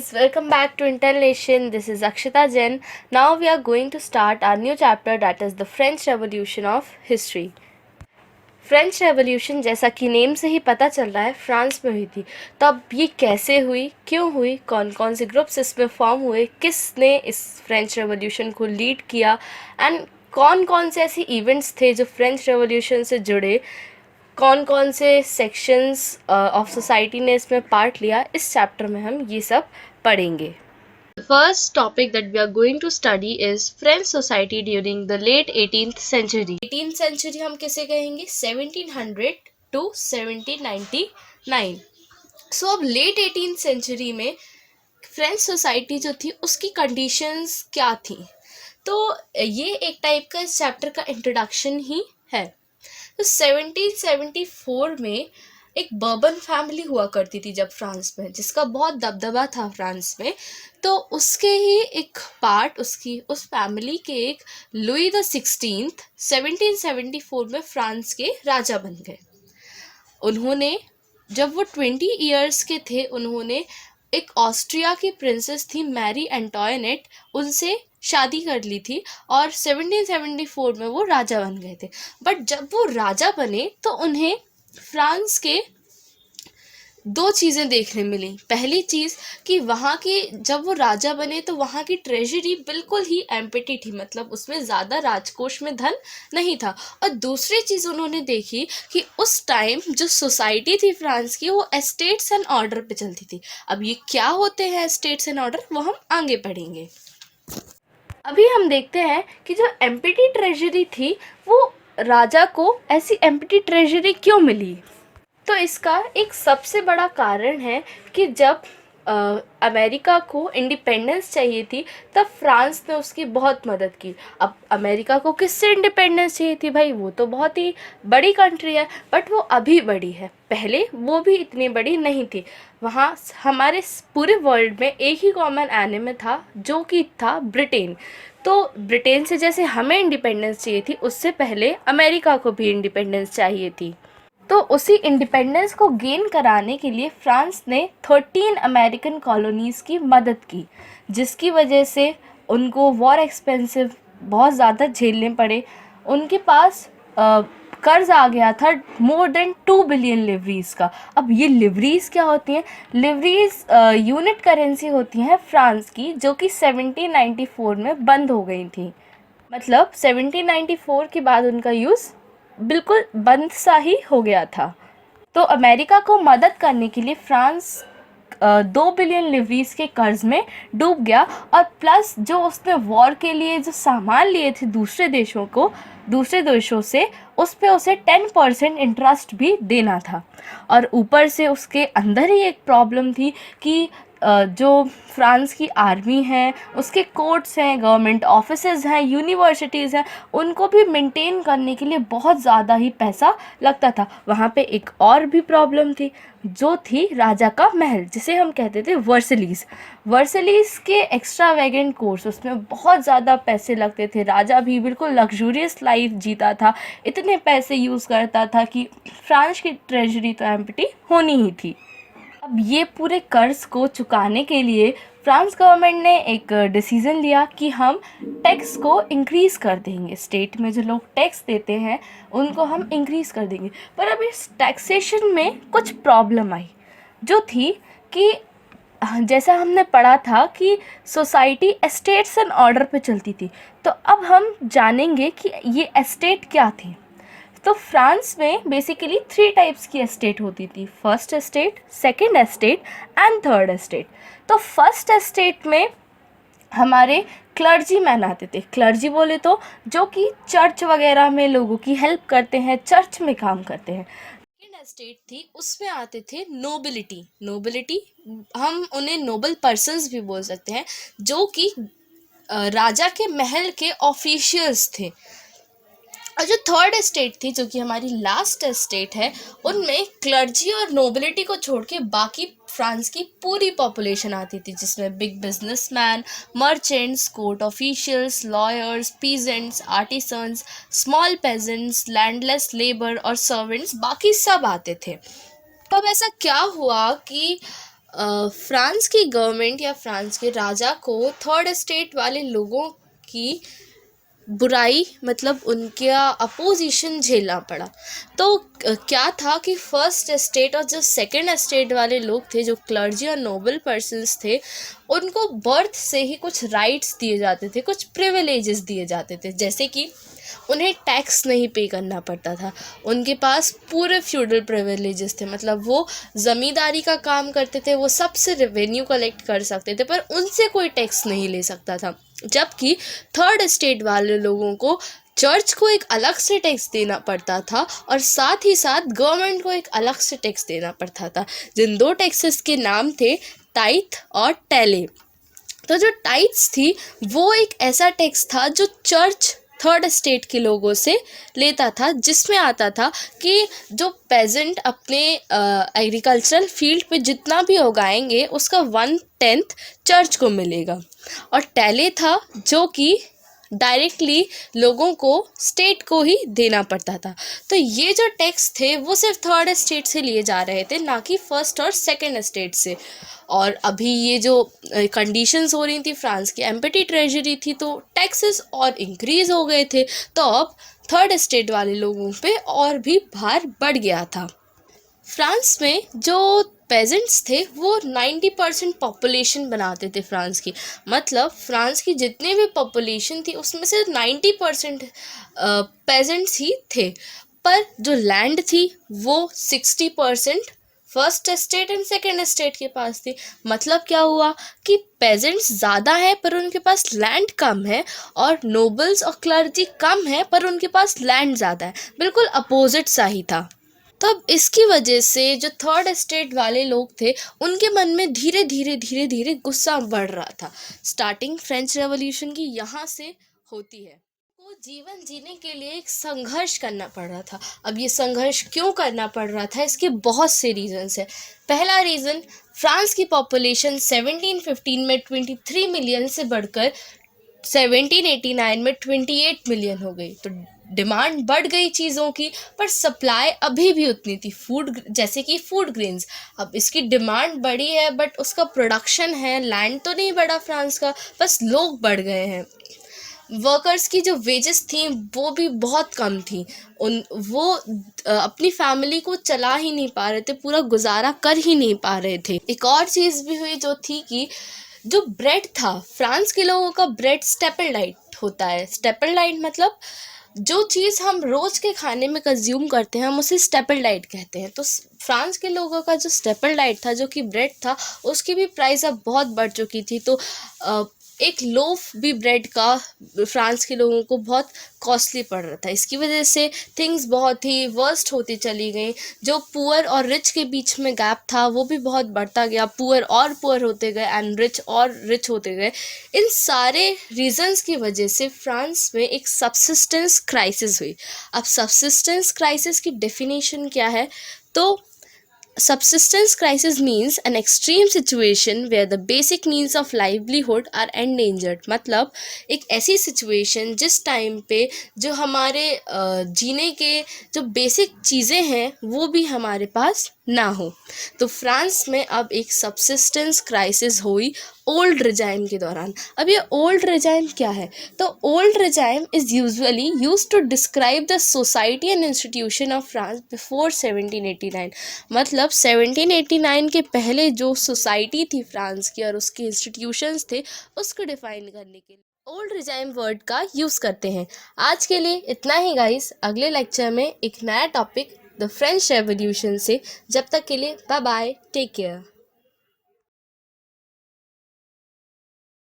guys, welcome back to Intel Nation. This is Akshita Jain. Now we are going to start our new chapter, that is the French Revolution of History. French revolution जैसा कि name से ही पता चल रहा है France में हुई थी। तो अब ये कैसे हुई, क्यों हुई, कौन कौन से ग्रुप्स इसमें फॉर्म हुए, किसने इस फ्रेंच रेवोल्यूशन को लीड किया एंड कौन कौन से ऐसे इवेंट्स थे जो फ्रेंच रेवोल्यूशन से जुड़े, कौन कौन से सेक्शंस ऑफ सोसाइटी ने इसमें पार्ट लिया, इस चैप्टर में हम ये सब पढ़ेंगे। The first topic that we are going to study is French society during the late 18th century. 18th century हम किसे कहेंगे? 1700 to 1799. So अब late 18th century में फ्रेंच सोसाइटी जो थी उसकी कंडीशंस क्या थी, तो ये एक टाइप का इस चैप्टर का इंट्रोडक्शन ही है। तो 1774 में एक बर्बन फैमिली हुआ करती थी जब फ्रांस में, जिसका बहुत दबदबा था फ्रांस में। तो उसके ही एक पार्ट उस फैमिली के एक लुई द 16th 1774 में फ्रांस के राजा बन गए। उन्होंने जब वो 20 ईयर्स के थे, उन्होंने एक ऑस्ट्रिया की प्रिंसेस थी मैरी एंटोइनेट, उनसे शादी कर ली थी और 1774 में वो राजा बन गए थे। बट जब वो राजा बने तो उन्हें फ्रांस के दो चीज़ें देखने मिली। पहली चीज़ कि वहाँ की जब वो राजा बने तो वहाँ की ट्रेजरी बिल्कुल ही एम्प्टी थी, मतलब उसमें ज़्यादा राजकोष में धन नहीं था। और दूसरी चीज़ उन्होंने देखी कि उस टाइम जो सोसाइटी थी फ्रांस की, वो एस्टेट्स एंड ऑर्डर पे चलती थी। अब ये क्या होते हैं एस्टेट्स एंड ऑर्डर, वो हम आगे पढ़ेंगे। अभी हम देखते हैं कि जो एम्प्टी ट्रेजरी थी वो राजा को ऐसी एम्प्टी ट्रेजरी क्यों मिली। तो इसका एक सबसे बड़ा कारण है कि जब अमेरिका को इंडिपेंडेंस चाहिए थी तब फ्रांस ने उसकी बहुत मदद की। अब अमेरिका को किससे इंडिपेंडेंस चाहिए थी भाई, वो तो बहुत ही बड़ी कंट्री है, बट वो अभी बड़ी है, पहले वो भी इतनी बड़ी नहीं थी। वहाँ हमारे पूरे वर्ल्ड में एक ही कॉमन एनिमी था जो कि था ब्रिटेन। तो ब्रिटेन से जैसे हमें इंडिपेंडेंस चाहिए थी, उससे पहले अमेरिका को भी इंडिपेंडेंस चाहिए थी। तो उसी इंडिपेंडेंस को गेन कराने के लिए फ्रांस ने 13 अमेरिकन कॉलोनीज़ की मदद की, जिसकी वजह से उनको वॉर एक्सपेंसिव बहुत ज़्यादा झेलने पड़े। उनके पास कर्ज आ गया था मोर देन 2 बिलियन लिवरीज़ का। अब ये लिवरीज़ क्या होती हैं? लिवरीज़ यूनिट करेंसी होती हैं फ्रांस की, जो कि 1794 में बंद हो गई थी। मतलब 1794 के बाद उनका यूज़ बिल्कुल बंद सा ही हो गया था। तो अमेरिका को मदद करने के लिए फ्रांस 2 बिलियन लिवरीज़ के कर्ज में डूब गया, और प्लस जो उसने वॉर के लिए जो सामान लिए थे दूसरे देशों से, उस पे उसे 10% इंटरेस्ट भी देना था। और ऊपर से उसके अंदर ही एक प्रॉब्लम थी कि जो फ्रांस की आर्मी है, उसके कोर्ट्स हैं, गवर्नमेंट ऑफिसेज़ हैं, यूनिवर्सिटीज़ हैं, उनको भी मेंटेन करने के लिए बहुत ज़्यादा ही पैसा लगता था। वहाँ पे एक और भी प्रॉब्लम थी, जो थी राजा का महल, जिसे हम कहते थे वर्सलीज़ के एक्स्ट्रावेगेंट कोर्स, उसमें बहुत ज़्यादा पैसे लगते थे। राजा भी बिल्कुल लग्जूरियस लाइफ जीता था, इतने पैसे यूज़ करता था कि फ्रांस की ट्रेजरी तो एम्प्टी होनी ही थी। अब ये पूरे कर्ज को चुकाने के लिए फ्रांस गवर्नमेंट ने एक डिसीज़न लिया कि हम टैक्स को इंक्रीज़ कर देंगे। स्टेट में जो लोग टैक्स देते हैं उनको हम इंक्रीज़ कर देंगे। पर अब इस टैक्सेशन में कुछ प्रॉब्लम आई, जो थी कि जैसा हमने पढ़ा था कि सोसाइटी एस्टेट्स एंड ऑर्डर पे चलती थी। तो अब हम जानेंगे कि ये एस्टेट क्या थी। तो फ्रांस में बेसिकली 3 टाइप्स की एस्टेट होती थी, first estate, second estate and third estate. तो फर्स्ट एस्टेट में हमारे क्लर्जी मैन आते थे। क्लर्जी बोले तो जो कि चर्च वगैरह में लोगों की हेल्प करते हैं, चर्च में काम करते हैं। सेकंड एस्टेट थी, उसमें आते थे नोबिलिटी, हम उन्हें नोबल पर्सन्स भी बोल सकते हैं, जो कि राजा के महल के ऑफिशियल्स थे। और जो थर्ड एस्टेट थी, जो कि हमारी लास्ट एस्टेट है, उनमें क्लर्जी और नोबिलिटी को छोड़ के बाकी फ्रांस की पूरी पॉपुलेशन आती थी, जिसमें big businessman, merchants, court officials, lawyers, peasants, artisans, small pageants, landless labour और सर्वेंट्स, बाकी सब आते थे। तो अब ऐसा क्या हुआ कि फ्रांस की गवर्नमेंट या फ्रांस के राजा को थर्ड एस्टेट वाले लोगों की बुराई मतलब उनका अपोजिशन झेलना पड़ा। तो क्या था कि फर्स्ट एस्टेट और जो सेकंड एस्टेट वाले लोग थे, जो क्लर्जी और नोबल पर्सन्स थे, उनको बर्थ से ही कुछ राइट्स दिए जाते थे, कुछ प्रिविलेजेस दिए जाते थे, जैसे कि उन्हें टैक्स नहीं पे करना पड़ता था, उनके पास पूरे फ्यूडल प्रिविलेजेस थे, मतलब वो ज़मींदारी का काम करते थे, वो सबसे रेवेन्यू कलेक्ट कर सकते थे, पर उनसे कोई टैक्स नहीं ले सकता था। जबकि थर्ड एस्टेट वाले लोगों को चर्च को एक अलग से टैक्स देना पड़ता था और साथ ही साथ गवर्नमेंट को एक अलग से टैक्स देना पड़ता था, जिन दो टैक्सेस के नाम थे टाइथ और टैले। तो जो टाइट्स थी वो एक ऐसा टैक्स था जो चर्च थर्ड एस्टेट के लोगों से लेता था, जिसमें आता था कि जो पेजेंट अपने एग्रीकल्चरल फील्ड पे जितना भी उगाएंगे उसका 1/10 चर्च को मिलेगा। और टैले था जो कि डायरेक्टली लोगों को स्टेट को ही देना पड़ता था। तो ये जो टैक्स थे वो सिर्फ थर्ड एस्टेट से लिए जा रहे थे, ना कि फर्स्ट और सेकंड एस्टेट से। और अभी ये जो कंडीशंस हो रही थी, फ्रांस की एम्प्टी ट्रेजरी थी, तो टैक्सेस और इंक्रीज़ हो गए थे, तो अब थर्ड एस्टेट वाले लोगों पे और भी भार बढ़ गया था। फ्रांस में जो पेजेंट्स थे वो 90% पॉपुलेशन बनाते थे फ्रांस की, मतलब फ्रांस की जितनी भी पॉपुलेशन थी उसमें से 90% पेजेंट्स ही थे। पर जो लैंड थी वो 60% first estate and second estate के पास थी। मतलब क्या हुआ कि पेजेंट्स ज़्यादा है पर उनके पास लैंड कम है, और नोबल्स और क्लर्जी कम है पर उनके पास लैंड ज़्यादा है। बिल्कुल अपोजिट सा ही था। तो अब इसकी वजह से जो थर्ड एस्टेट वाले लोग थे उनके मन में धीरे धीरे गुस्सा बढ़ रहा था। स्टार्टिंग फ्रेंच रेवोल्यूशन की यहाँ से होती है। वो जीवन जीने के लिए एक संघर्ष करना पड़ रहा था। अब ये संघर्ष क्यों करना पड़ रहा था, इसके बहुत से रीजंस है। पहला रीज़न, फ्रांस की पॉपुलेशन 1715 में 23 मिलियन से बढ़कर 1789 में 28 मिलियन हो गई। तो डिमांड बढ़ गई चीज़ों की, पर सप्लाई अभी भी उतनी थी। फूड, जैसे कि फूड ग्रेन्स, अब इसकी डिमांड बढ़ी है बट उसका प्रोडक्शन है, लैंड तो नहीं बढ़ा फ्रांस का, बस लोग बढ़ गए हैं। वर्कर्स की जो वेजेस थी वो भी बहुत कम थी, वो अपनी फैमिली को चला ही नहीं पा रहे थे, पूरा गुजारा कर ही नहीं पा रहे थे। एक और चीज़ भी हुई जो थी कि जो ब्रेड था, फ्रांस के लोगों का ब्रेड स्टेपल डाइट होता है। स्टेपल डाइट मतलब जो चीज़ हम रोज़ के खाने में कंज्यूम करते हैं हम उसे स्टेपल डाइट कहते हैं। तो फ्रांस के लोगों का जो स्टेपल डाइट था, जो कि ब्रेड था, उसकी भी प्राइस अब बहुत बढ़ चुकी थी। तो एक लोफ भी ब्रेड का फ्रांस के लोगों को बहुत कॉस्टली पड़ रहा था। इसकी वजह से थिंग्स बहुत ही वर्स्ट होती चली गई। जो पुअर और रिच के बीच में गैप था वो भी बहुत बढ़ता गया, पुअर और पुअर होते गए एंड रिच और रिच होते गए। इन सारे रीजंस की वजह से फ्रांस में एक सब्सिस्टेंस क्राइसिस हुई। अब सब्सिस्टेंस क्राइसिस की डेफिनेशन क्या है, तो subsistence crisis means an extreme situation where the basic needs of livelihood are endangered। मतलब एक ऐसी सिचुएशन जिस टाइम पे जो हमारे जीने के जो बेसिक चीज़ें हैं वो भी हमारे पास ना हो। तो फ्रांस में अब एक सबसिस्टेंस क्राइसिस हुई ओल्ड रिजाइम के दौरान। अब ये ओल्ड रिजाइम क्या है, तो old regime is usually used to describe the society and institution of France before 1789। मतलब 1789 के पहले जो सोसाइटी थी फ्रांस की और उसके इंस्टीट्यूशंस थे उसको डिफाइन करने के लिए ओल्ड रिजाइम वर्ड का यूज़ करते हैं। आज के लिए इतना ही गाइस, अगले लेक्चर में एक नया टॉपिक द फ्रेंच रेवोल्यूशन से। जब तक के लिए बाय बाय, टेक केयर।